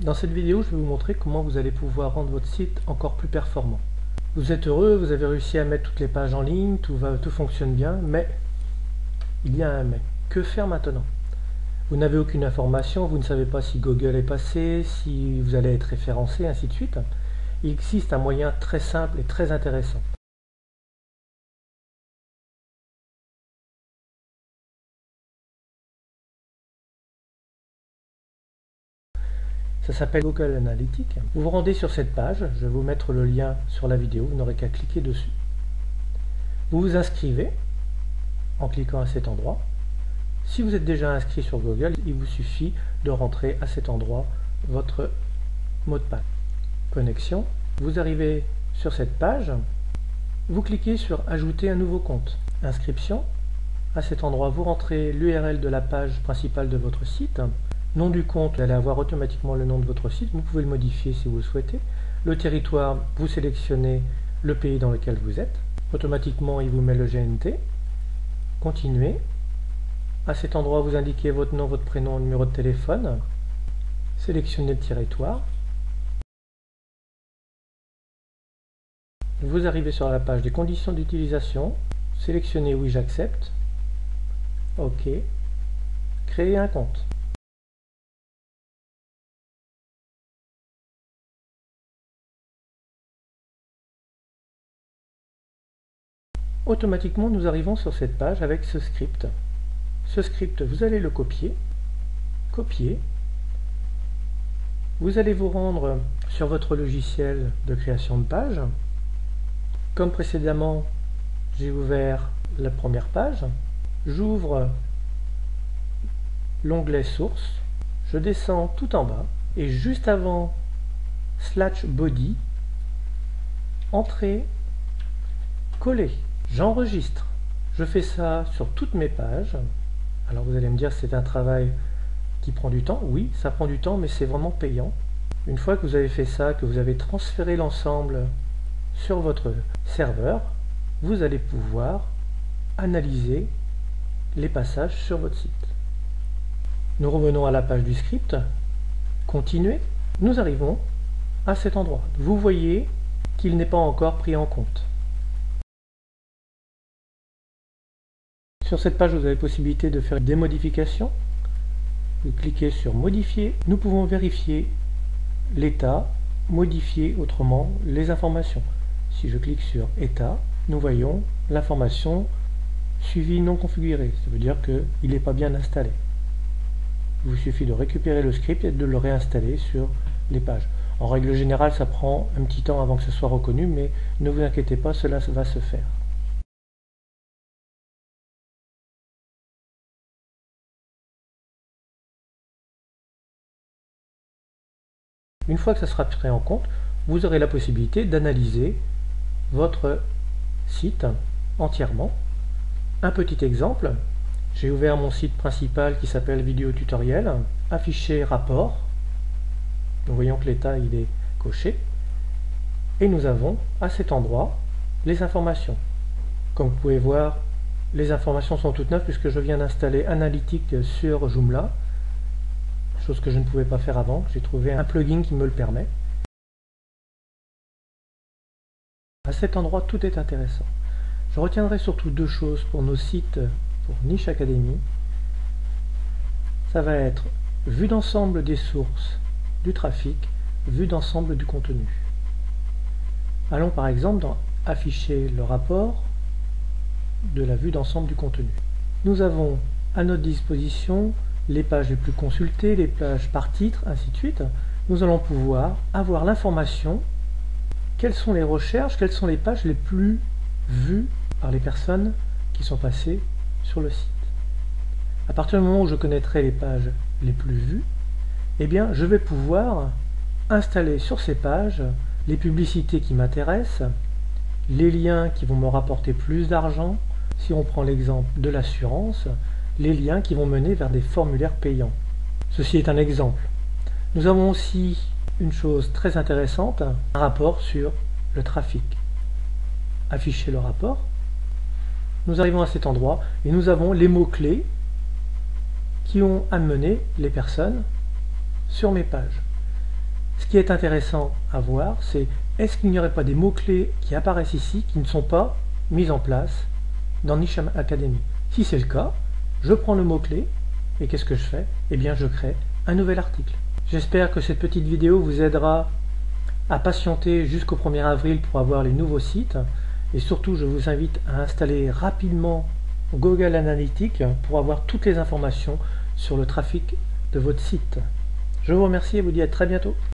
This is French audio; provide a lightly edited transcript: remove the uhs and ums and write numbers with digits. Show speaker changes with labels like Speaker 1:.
Speaker 1: Dans cette vidéo, je vais vous montrer comment vous allez pouvoir rendre votre site encore plus performant. Vous êtes heureux, vous avez réussi à mettre toutes les pages en ligne, tout fonctionne bien, mais il y a un mais. Que faire maintenant? Vous n'avez aucune information, vous ne savez pas si Google est passé, si vous allez être référencé, ainsi de suite. Il existe un moyen très simple et très intéressant. Ça s'appelle Google Analytics. Vous vous rendez sur cette page, je vais vous mettre le lien sur la vidéo, vous n'aurez qu'à cliquer dessus. Vous vous inscrivez en cliquant à cet endroit. Si vous êtes déjà inscrit sur Google, il vous suffit de rentrer à cet endroit votre mot de passe. Connexion. Vous arrivez sur cette page, vous cliquez sur Ajouter un nouveau compte. Inscription. À cet endroit, vous rentrez l'URL de la page principale de votre site. Nom du compte, vous allez avoir automatiquement le nom de votre site. Vous pouvez le modifier si vous le souhaitez. Le territoire, vous sélectionnez le pays dans lequel vous êtes. Automatiquement, il vous met le GNT. Continuez. À cet endroit, vous indiquez votre nom, votre prénom, numéro de téléphone. Sélectionnez le territoire. Vous arrivez sur la page des conditions d'utilisation. Sélectionnez oui, j'accepte. OK. Créer un compte. Automatiquement, nous arrivons sur cette page avec ce script. Ce script, vous allez le copier. Copier. Vous allez vous rendre sur votre logiciel de création de page. Comme précédemment, j'ai ouvert la première page. J'ouvre l'onglet Source. Je descends tout en bas. Et juste avant /body, Entrée, Coller. J'enregistre. Je fais ça sur toutes mes pages. Alors vous allez me dire c'est un travail qui prend du temps. Oui, ça prend du temps, mais c'est vraiment payant. Une fois que vous avez fait ça, que vous avez transféré l'ensemble sur votre serveur, vous allez pouvoir analyser les passages sur votre site. Nous revenons à la page du script. Continuer. Nous arrivons à cet endroit. Vous voyez qu'il n'est pas encore pris en compte. Sur cette page, vous avez possibilité de faire des modifications. Vous cliquez sur Modifier. Nous pouvons vérifier l'état, modifier autrement les informations. Si je clique sur État, nous voyons l'information suivi non configuré. Ça veut dire qu'il n'est pas bien installé. Il vous suffit de récupérer le script et de le réinstaller sur les pages. En règle générale, ça prend un petit temps avant que ce soit reconnu, mais ne vous inquiétez pas, cela va se faire. Une fois que ça sera pris en compte, vous aurez la possibilité d'analyser votre site entièrement. Un petit exemple, j'ai ouvert mon site principal qui s'appelle Vidéo Tutoriel, afficher rapport. Nous voyons que l'état il est coché. Et nous avons à cet endroit les informations. Comme vous pouvez voir, les informations sont toutes neuves puisque je viens d'installer Analytics sur Joomla. Chose que je ne pouvais pas faire avant. J'ai trouvé un plugin qui me le permet. À cet endroit, tout est intéressant. Je retiendrai surtout deux choses pour nos sites pour Niche Academy. Ça va être vue d'ensemble des sources du trafic, vue d'ensemble du contenu. Allons par exemple dans Afficher le rapport de la vue d'ensemble du contenu. Nous avons à notre disposition les pages les plus consultées, les pages par titre, ainsi de suite. Nous allons pouvoir avoir l'information, quelles sont les recherches, quelles sont les pages les plus vues par les personnes qui sont passées sur le site. À partir du moment où je connaîtrai les pages les plus vues, eh bien, je vais pouvoir installer sur ces pages les publicités qui m'intéressent, les liens qui vont me rapporter plus d'argent, si on prend l'exemple de l'assurance, les liens qui vont mener vers des formulaires payants. Ceci est un exemple. Nous avons aussi une chose très intéressante, un rapport sur le trafic. Afficher le rapport. Nous arrivons à cet endroit et nous avons les mots-clés qui ont amené les personnes sur mes pages. Ce qui est intéressant à voir, c'est est-ce qu'il n'y aurait pas des mots-clés qui apparaissent ici qui ne sont pas mis en place dans Niche Academy. Si c'est le cas, je prends le mot-clé et qu'est-ce que je fais? Eh bien, je crée un nouvel article. J'espère que cette petite vidéo vous aidera à patienter jusqu'au 1er avril pour avoir les nouveaux sites. Et surtout, je vous invite à installer rapidement Google Analytics pour avoir toutes les informations sur le trafic de votre site. Je vous remercie et vous dis à très bientôt.